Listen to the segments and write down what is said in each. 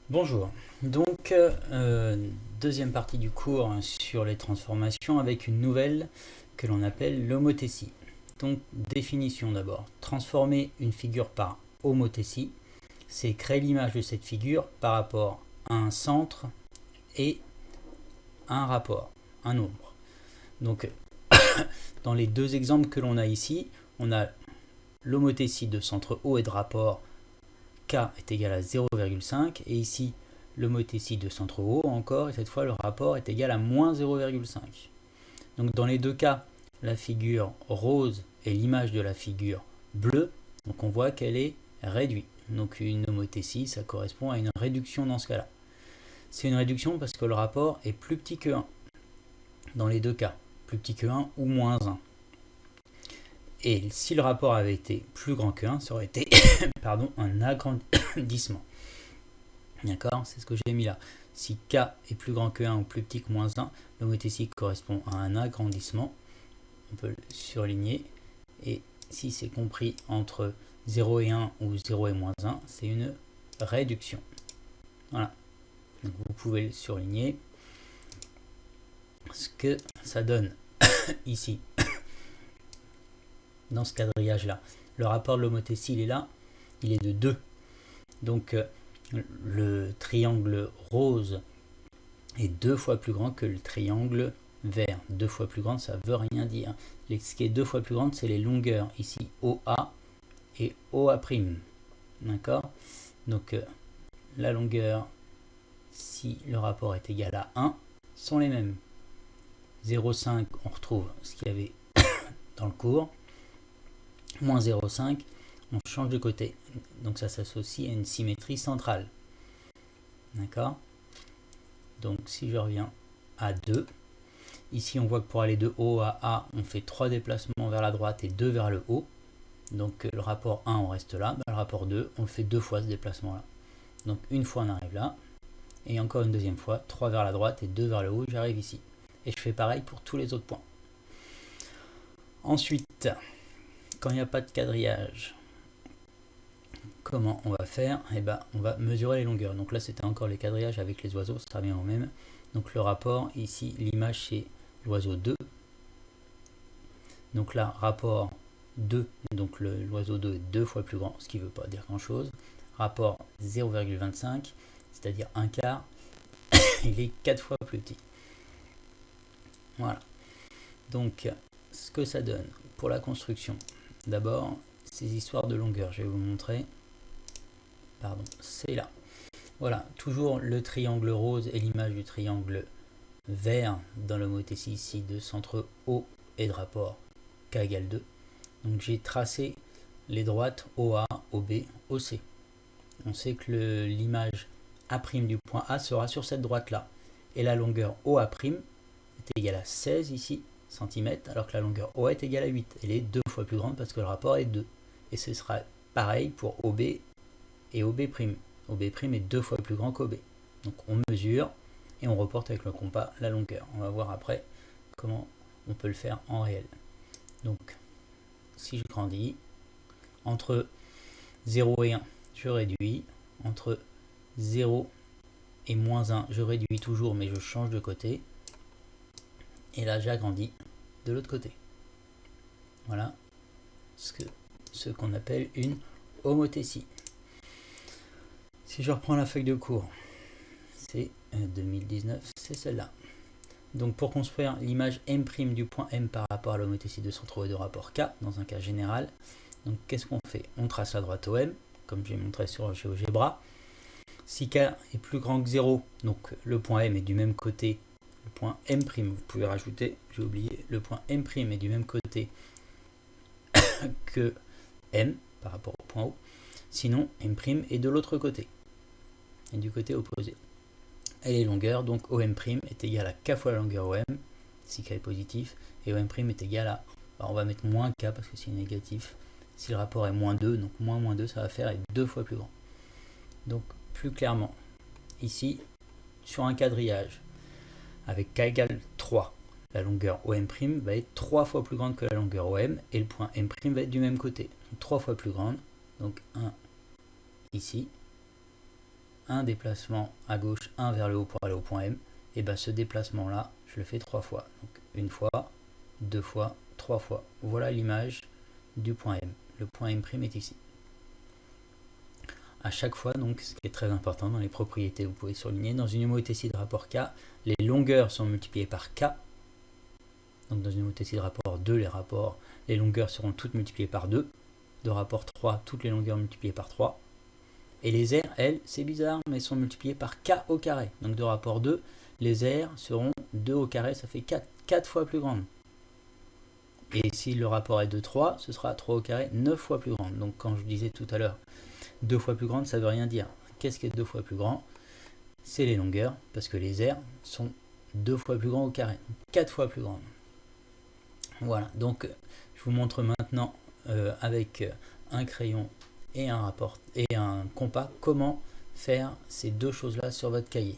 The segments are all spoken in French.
Bonjour, donc deuxième partie du cours sur les transformations avec une nouvelle que l'on appelle l'homothétie. Donc définition d'abord, transformer une figure par homothétie, c'est créer l'image de cette figure par rapport à un centre et un rapport, un nombre. Donc dans les deux exemples que l'on a ici, on a l'homothétie de centre O et de rapport K est égal à 0,5 et ici l'homothétie de centre O encore et cette fois le rapport est égal à moins 0,5. Donc dans les deux cas, la figure rose est l'image de la figure bleue, donc on voit qu'elle est réduite. Donc une homothétie, ça correspond à une réduction dans ce cas-là. C'est une réduction parce que le rapport est plus petit que 1 dans les deux cas, plus petit que 1 ou moins 1. Et si le rapport avait été plus grand que 1, ça aurait été un agrandissement. D'accord, c'est ce que j'ai mis là. Si K est plus grand que 1 ou plus petit que moins 1, l'homothétie correspond à un agrandissement. On peut le surligner. Et si c'est compris entre 0 et 1 ou 0 et moins 1, c'est une réduction. Voilà. Donc vous pouvez le surligner. Ce que ça donne ici, dans ce quadrillage-là. Le rapport de l'homothétie, il est là. Il est de 2. Donc le triangle rose est 2 fois plus grand que le triangle vert. 2 fois plus grande, ça veut rien dire. Ce qui est 2 fois plus grande, c'est les longueurs. Ici, OA et OA'. D'accord? Donc, la longueur, si le rapport est égal à 1, sont les mêmes. 0,5, on retrouve ce qu'il y avait dans le cours. Moins 0,5, on change de côté. Donc ça s'associe à une symétrie centrale. D'accord? Donc si je reviens à 2, ici on voit que pour aller de haut à A, on fait 3 déplacements vers la droite et 2 vers le haut. Donc le rapport 1, on reste là. Le rapport 2, on le fait 2 fois ce déplacement-là. Donc une fois on arrive là, et encore une deuxième fois, 3 vers la droite et 2 vers le haut, j'arrive ici. Et je fais pareil pour tous les autres points. Ensuite, quand il n'y a pas de quadrillage, comment on va faire? Eh ben, on va mesurer les longueurs. Donc là, c'était encore les quadrillages avec les oiseaux, ça revient au même. Donc le rapport, ici, l'image, c'est l'oiseau 2. Donc là, rapport 2, donc l'oiseau 2 est 2 fois plus grand, ce qui ne veut pas dire grand-chose. Rapport 0,25, c'est-à-dire un quart, il est 4 fois plus petit. Voilà. Donc, ce que ça donne pour la construction, d'abord, ces histoires de longueur, je vais vous montrer. Pardon, c'est là. Voilà, toujours le triangle rose et l'image du triangle vert dans l'homothétie ici de centre O et de rapport K égale 2. Donc j'ai tracé les droites OA, OB, OC. On sait que l'image A' du point A sera sur cette droite-là. Et la longueur OA' est égale à 16 ici, centimètres, alors que la longueur OA est égale à 8. Elle est 2 fois plus grande parce que le rapport est 2. Et ce sera pareil pour OB et OB'. OB' est 2 fois plus grand qu'OB. Donc on mesure et on reporte avec le compas la longueur. On va voir après comment on peut le faire en réel. Donc si je grandis, entre 0 et 1, je réduis. Entre 0 et moins 1, je réduis toujours, mais je change de côté. Et là, j'agrandis de l'autre côté. Voilà ce qu'on appelle une homothétie. Si je reprends la feuille de cours, c'est 2019, c'est celle-là. Donc pour construire l'image M' du point M par rapport à l'homothétie de centre O et de rapport K, dans un cas général, donc qu'est-ce qu'on fait? On trace la droite OM, comme j'ai montré sur GeoGebra. Si K est plus grand que 0, donc le point M est du même côté, le point M', vous pouvez rajouter, j'ai oublié, le point M' est du même côté que M par rapport au point O. Sinon, M' est de l'autre côté, et du côté opposé. Et les longueurs, donc OM' est égal à K fois la longueur OM, si K est positif, et OM' est égal à, on va mettre moins K parce que c'est négatif. Si le rapport est moins 2, donc moins 2, ça va faire être 2 fois plus grand. Donc plus clairement, ici, sur un quadrillage, avec K égale 3, la longueur OM' va être 3 fois plus grande que la longueur OM, et le point M' va être du même côté, donc 3 fois plus grande, donc 1 ici, un déplacement à gauche, un vers le haut pour aller au point M, et bien ce déplacement là, je le fais 3 fois. Donc une fois, 2 fois, 3 fois. Voilà l'image du point M. Le point M' est ici. À chaque fois, donc, ce qui est très important dans les propriétés, vous pouvez surligner, dans une homothétie de rapport K, les longueurs sont multipliées par K. Donc dans une homothétie de rapport 2, les longueurs seront toutes multipliées par 2. De rapport 3, toutes les longueurs multipliées par 3. Et les aires, elles, c'est bizarre, mais sont multipliées par K au carré. Donc de rapport 2, les aires seront 2 au carré, ça fait 4 fois plus grande. Et si le rapport est de 3, ce sera 3 au carré, 9 fois plus grande. Donc quand je disais tout à l'heure 2 fois plus grande, ça ne veut rien dire. Qu'est-ce qui est 2 fois plus grand? C'est les longueurs, parce que les aires sont 2 fois plus grands au carré, 4 fois plus grandes. Voilà, donc je vous montre maintenant avec un crayon et un compas comment faire ces deux choses-là sur votre cahier.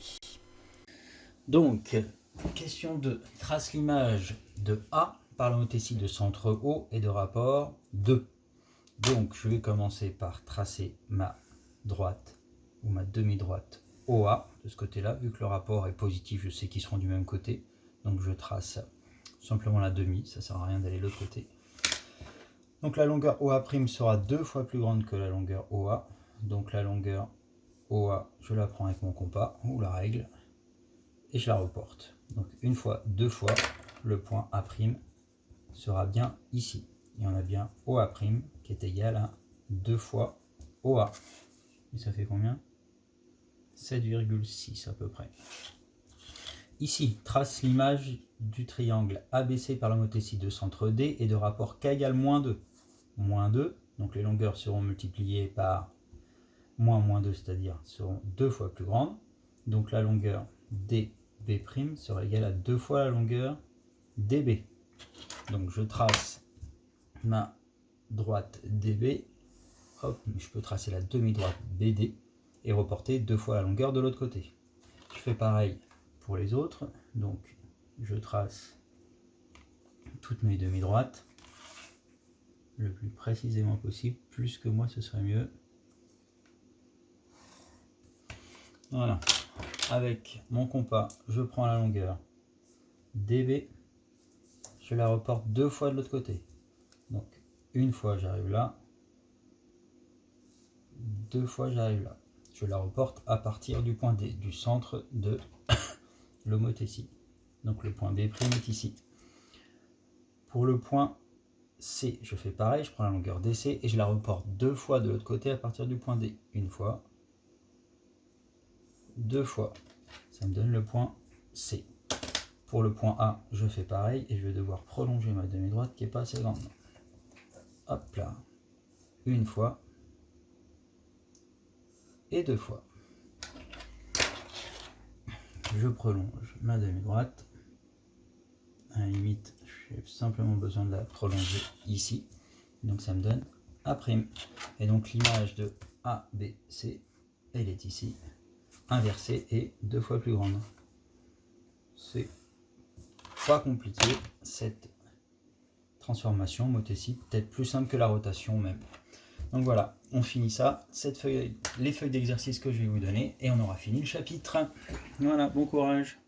Donc, question 2. Trace l'image de A par l'homothétie de centre O et de rapport 2. Donc, je vais commencer par tracer ma droite ou ma demi-droite OA de ce côté-là. Vu que le rapport est positif, je sais qu'ils seront du même côté. Donc, je trace simplement la demi. Ça ne sert à rien d'aller de l'autre côté. Donc, la longueur OA' sera 2 fois plus grande que la longueur OA. Donc, la longueur OA, je la prends avec mon compas ou la règle et je la reporte. Donc, une fois, deux fois, le point A' sera bien ici. Et on a bien OA' qui est égal à 2 fois OA. Et ça fait combien? 7,6 à peu près. Ici, trace l'image du triangle ABC par l'homothétie de centre D et de rapport K égale moins 2. Moins 2, donc les longueurs seront multipliées par moins 2, c'est-à-dire seront 2 fois plus grandes. Donc la longueur DB' sera égale à 2 fois la longueur DB. Donc je trace ma droite DB, hop, je peux tracer la demi-droite BD et reporter 2 fois la longueur de l'autre côté. Je fais pareil pour les autres, donc je trace toutes mes demi-droites le plus précisément possible, plus que moi ce serait mieux. Voilà, avec mon compas, je prends la longueur DB, je la reporte 2 fois de l'autre côté. Donc une fois j'arrive là, 2 fois j'arrive là. Je la reporte à partir du point D, du centre de l'homothétie. Donc le point B' est ici. Pour le point C, je fais pareil, je prends la longueur DC et je la reporte 2 fois de l'autre côté à partir du point D. Une fois, 2 fois. Ça me donne le point C. Pour le point A, je fais pareil et je vais devoir prolonger ma demi-droite qui n'est pas assez grande. Hop là. Une fois et 2 fois. Je prolonge ma demi-droite. À la limite, j'ai simplement besoin de la prolonger ici. Donc ça me donne A'. Et donc l'image de ABC, elle est ici, inversée et 2 fois plus grande. C'est pas compliqué, cette transformation homothétie, peut-être plus simple que la rotation même. Donc voilà, on finit ça, les feuilles d'exercice que je vais vous donner, et on aura fini le chapitre. Voilà, bon courage.